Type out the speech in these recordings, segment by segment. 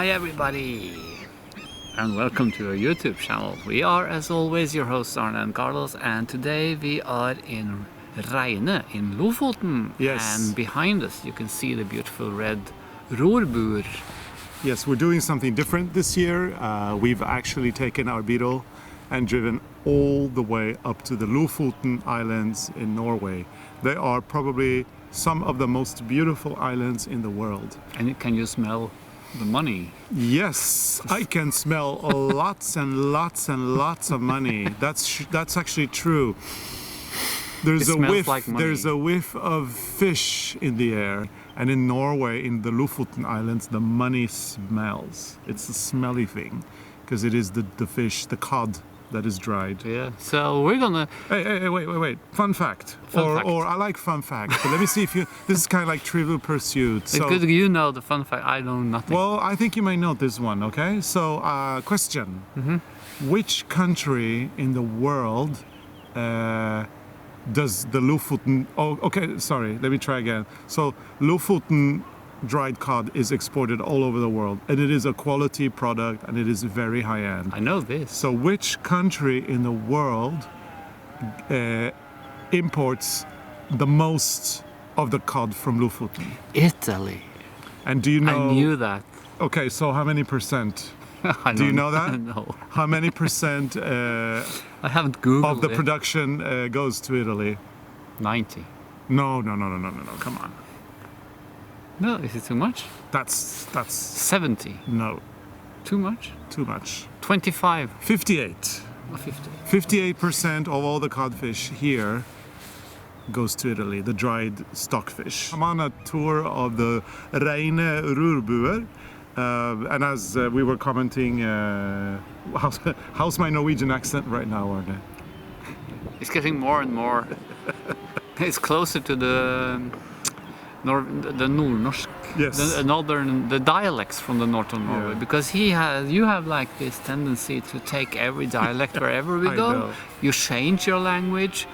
Hi everybody, and welcome to our YouTube channel. We are, as always, your hosts Arne and Carlos, and today we are in Reine in Lofoten. Yes. And behind us you can see the beautiful red rorbuer. Yes, we're doing something different this year. We've actually taken our beetle and driven all the way up to the Lofoten Islands in Norway. They are probably some of the most beautiful islands in the world. And can you smell the money? Yes, I can smell lots and lots and lots of money. That's actually true. There's It a smells whiff. like money. There's a whiff of fish in the air, and in Norway, in the Lofoten Islands, the money smells. It's a smelly thing, because it is the fish, the cod, that is dried. Yeah. So we're gonna. Hey, wait. Fun fact. Fun fact. Or I like fun facts, but let me see if you. This is kind of like Trivial Pursuit. So, Because you know the fun fact, I know nothing. well, I think you might know this one. Okay. So, question: Which country in the world does the Lofoten? Oh, okay. Sorry. Let me try again. So, Lofoten dried cod is exported all over the world, and it is a quality product, and it is very high end. I know this. So, which country in the world imports the most of the cod from Lofoten? Italy. And do you know? I knew that. Okay, so how many percent? I Do you don't know that? No. How many percent I haven't Googled of the it. production goes to Italy? 90. No. Come on. No, is it too much? That's 70. no, Too much? too much. 25 58. or 50. 58% of all the codfish here goes to Italy, the dried stockfish. I'm on a tour of the Reine rorbuer, and as we were commenting, how's my Norwegian accent right now, Arne? It's getting more and more. It's closer to the Nordnorsk. Yes. The dialects from the north of Norway, Yeah. because you have like this tendency to take every dialect wherever we I go. know. You change your language,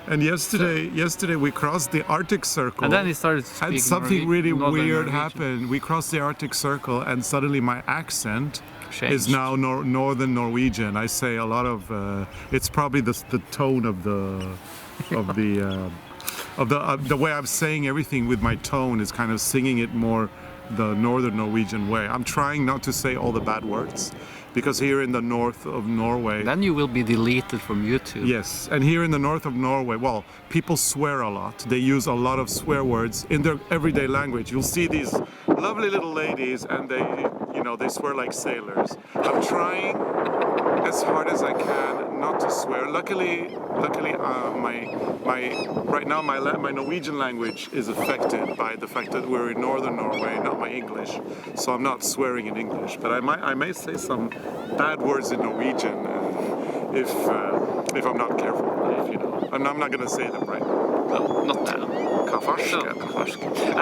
And yesterday we crossed the Arctic Circle. and then he started speaking. and something really Northern weird Norwegian. happened. We crossed the Arctic Circle, and suddenly my accent Changed. is now northern Norwegian. I say a lot of. It's probably the tone of the way I'm saying everything with my tone is kind of singing it more the northern Norwegian way. I'm trying not to say all the bad words, because here in the north of Norway. Then you will be deleted from YouTube. Yes, and here in the north of Norway, well, people swear a lot. They use a lot of swear words in their everyday language. You'll see these lovely little ladies, and they swear like sailors. I'm trying as hard as I can not to swear. Luckily, my Norwegian language is affected by the fact that we're in northern Norway, not my English. So I'm not swearing in English, but I may say some bad words in Norwegian if I'm not careful. I'm not going to say them right now. No, not now.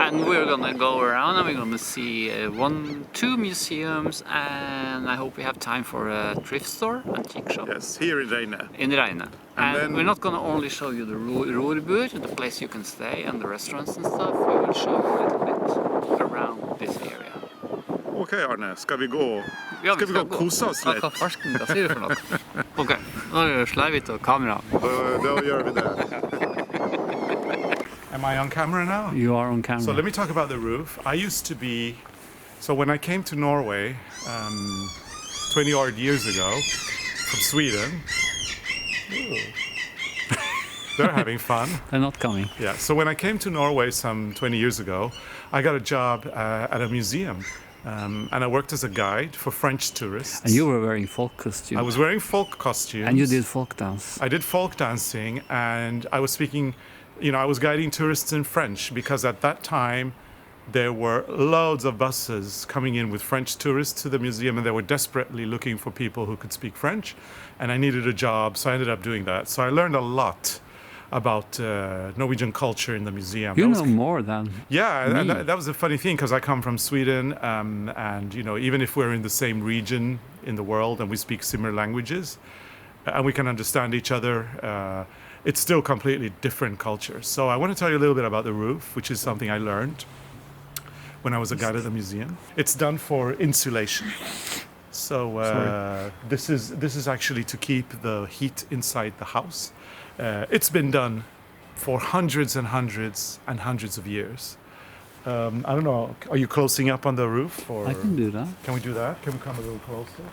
And we're gonna go around and we're gonna see two museums, and I hope we have time for a thrift store and cheek shop. Yes, here in Reine. In Reine. And then- we're not gonna only show you the rorbuer, the place you can stay, and the restaurants and stuff. We will show you a little bit around this area. Ok, Arne, skal vi gå Ja, Skal vi gå og kose oss litt? Hva farsken, hva sier du for noe? Ok, nå slår vi til kamera. Da gjør vi det. Am I on camera now? You are on camera. So let me talk about the roof. So when I came to Norway 20 odd years ago from Sweden, they're having fun. They're not coming. Yeah, so when I came to Norway some 20 years ago, I got a job at a museum. And I worked as a guide for French tourists. And you were wearing folk costume. I was wearing folk costumes. And you did folk dance. I did folk dancing, and I was speaking, I was guiding tourists in French, because at that time there were loads of buses coming in with French tourists to the museum, and they were desperately looking for people who could speak French, and I needed a job, so I ended up doing that. So I learned a lot about Norwegian culture in the museum. You know more than Yeah, me. and that was a funny thing, because I come from Sweden, and even if we're in the same region in the world and we speak similar languages, and we can understand each other, it's still completely different cultures. So I want to tell you a little bit about the roof, which is something I learned. when I was a guide at the museum. It's done for insulation. So this is actually to keep the heat inside the house. It's been done for hundreds and hundreds and hundreds of years. I don't know, are you closing up on the roof? Or I can do that. can we do that? Can we come a little closer?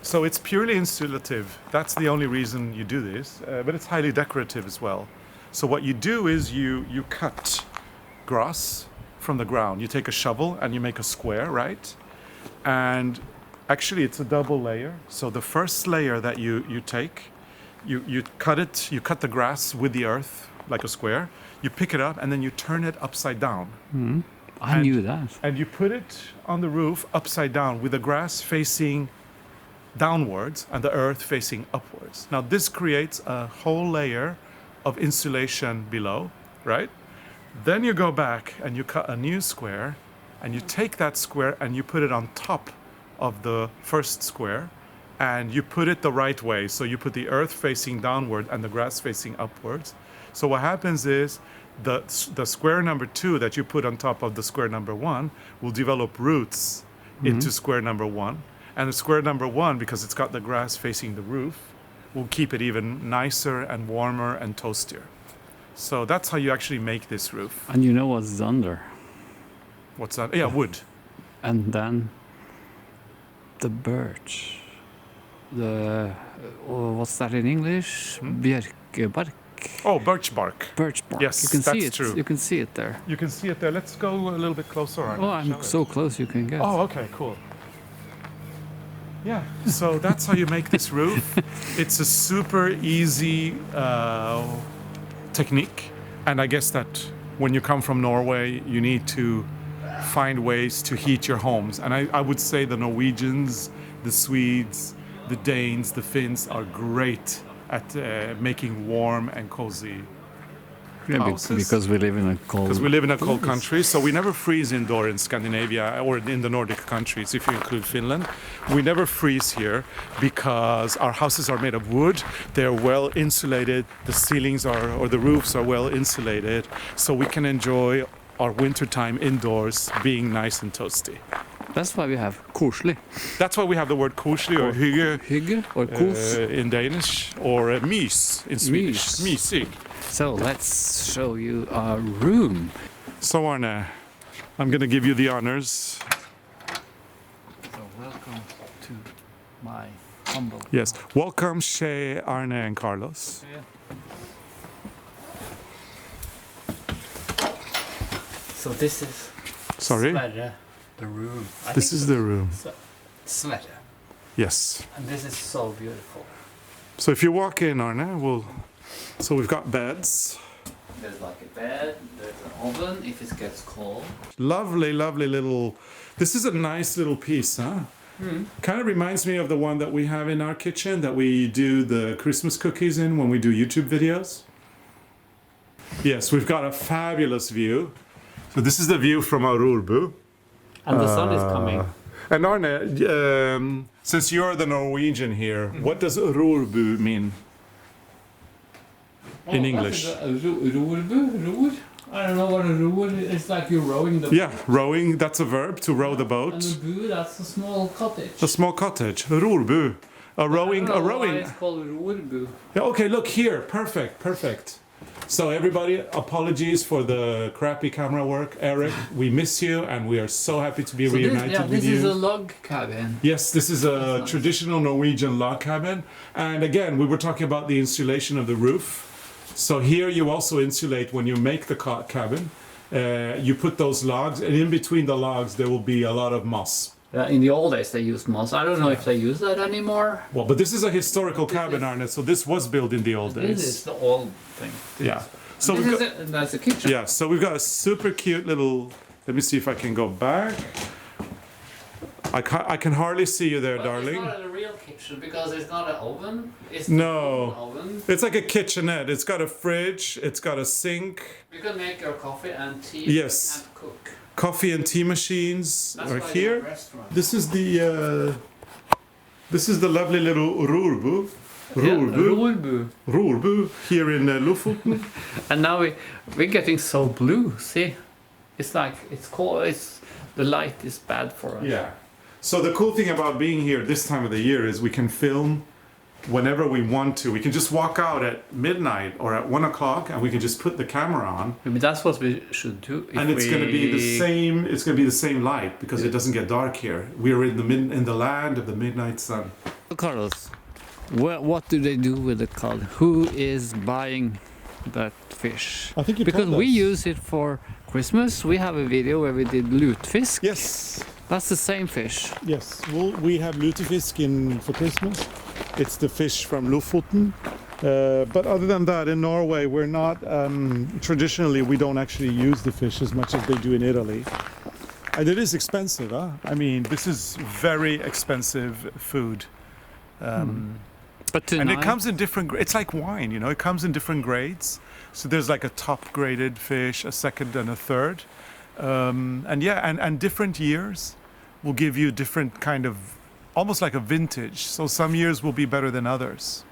So it's purely insulative. That's the only reason you do this, but it's highly decorative as well. So what you do is you cut grass from the ground. You take a shovel and you make a square, right? And actually it's a double layer. So the first layer that you take, you cut the grass with the earth like a square. You pick it up and then you turn it upside down. I knew that. And you put it on the roof upside down with the grass facing downwards and the earth facing upwards. Now this creates a whole layer of insulation below, right? Then you go back and you cut a new square and you take that square and you put it on top of the first square and you put it the right way. So you put the earth facing downward and the grass facing upwards. So what happens is the square number 2 that you put on top of the square number 1 will develop roots into square number 1. And the square number 1, because it's got the grass facing the roof, will keep it even nicer and warmer and toastier. So that's how you actually make this roof. And you know what's under? What's that? Yeah, wood. And then the birch. What's that in English? Björkebark. Oh, birch bark. Birch bark. Yes, you can that's see it. true. You can see it there. You can see it there. Let's go a little bit closer on Oh, it, I'm shall we? so close you can get. Oh, okay, cool. Yeah, so that's how you make this roof. It's a super easy technique. And I guess that when you come from Norway, you need to find ways to heat your homes. And I would say the Norwegians, the Swedes, the Danes, the Finns are great at making warm and cozy houses. Because we live in a cold. Because we live in a cold country, so we never freeze indoor in Scandinavia or in the Nordic countries, if you include Finland. We never freeze here because our houses are made of wood. They're well insulated. The ceilings are, or the roofs are well insulated, so we can enjoy our wintertime indoors being nice and toasty. That's why we have koselig. That's why we have the word koselig or hygge Hygge or kos. in Danish, or mys in Swedish. Mys. Mysig. So let's show you our room. So Arne, I'm going to give you the honors. So welcome to my humble. Yes, welcome Shay, Arne and Carlos. Yeah. So this is Sorry? Sverre, the room. This is the room. Sverre. Yes. And this is so beautiful. So if you walk in, Arne, so we've got beds. There's like a bed, there's an oven if it gets cold. Lovely, lovely little. This is a nice little piece, huh? Kind of reminds me of the one that we have in our kitchen that we do the Christmas cookies in when we do YouTube videos. Yes, we've got a fabulous view. So this is the view from our rorbu. And the sun is coming. And Arne, since you're the Norwegian here, what does rorbu mean in English? Rorbu? I don't know what a rower is. It's like you're rowing the Yeah, rowing, that's a verb, to row the And boat. a bu, that's a small cottage. A small cottage, rorbu. A rowing, I a don't know why rowing. it's called rorbu. Yeah, okay, look here, perfect, perfect. So everybody, apologies for the crappy camera work. Eric, we miss you and we are so happy to be reunited with this is you. a log cabin. Yes, this is a nice. traditional Norwegian log cabin. And again, we were talking about the insulation of the roof. So here you also insulate when you make the cabin. You put those logs, and in between the logs there will be a lot of moss. In the old days they used moss. I don't know if they use that anymore. Well, but this is a historical cabin, Arne, so this was built in the old days. This is the old thing. Yeah. So This we've is got, that's a kitchen. yeah, so we've got a super cute little. Let me see if I can go back. I can hardly see you there, But darling. it's not a real kitchen because it's not an oven. It's No. not an oven. It's like a kitchenette. It's got a fridge. It's got a sink. You can make your coffee and tea Yes. and cook. Coffee and tea machines That's are why here. they have restaurants. This is the lovely little rorbu. rorbu. Rorbu here in Lofoten. And now we're getting so blue. See, it's like it's cold. The light is bad for us. Yeah. So the cool thing about being here this time of the year is we can film whenever we want to. We can just walk out at midnight or at 1 o'clock, and we can just put the camera on. I mean, that's what we should do. And it's going to be the same. It's going to be the same light because it doesn't get dark here. We're in the land of the midnight sun. Carlos, what do they do with the cod? Who is buying that fish? I think you because told we us. use it for Christmas. We have a video where we did lutefisk. Yes. That's the same fish. Yes. Well, we have lutefisk for Christmas. It's the fish from Lofoten. But other than that, in Norway, we're not traditionally we don't actually use the fish as much as they do in Italy. And it is expensive, huh? I mean, this is very expensive food. But tonight, And it comes in different. It's like wine, you know. It comes in different grades. So there's like a top graded fish, a second, and a third. And different years will give you different kind of, almost like a vintage. So some years will be better than others.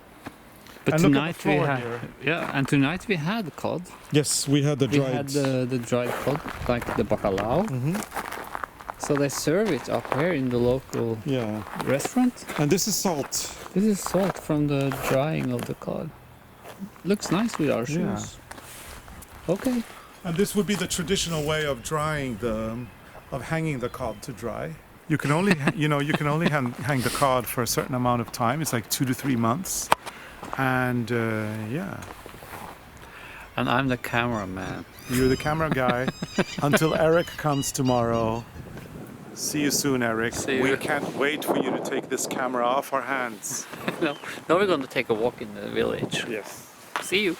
but and look at tonight the we floor had here. And tonight we had cod. Yes, we had the We had the dried cod, like the bacalao. So they serve it up here in the local Yeah, restaurant. and this is salt. This is salt from the drying of the cod. Looks nice with our shoes. Okay. And this would be the traditional way of drying of hanging the cod to dry. You can only, you can only hang the cod for a certain amount of time. It's like 2 to 3 months, and yeah. And I'm the cameraman. You're the camera guy until Eric comes tomorrow. See you soon, Eric. See you. We can't wait for you to take this camera off our hands. Now we're going to take a walk in the village. Yes. See you.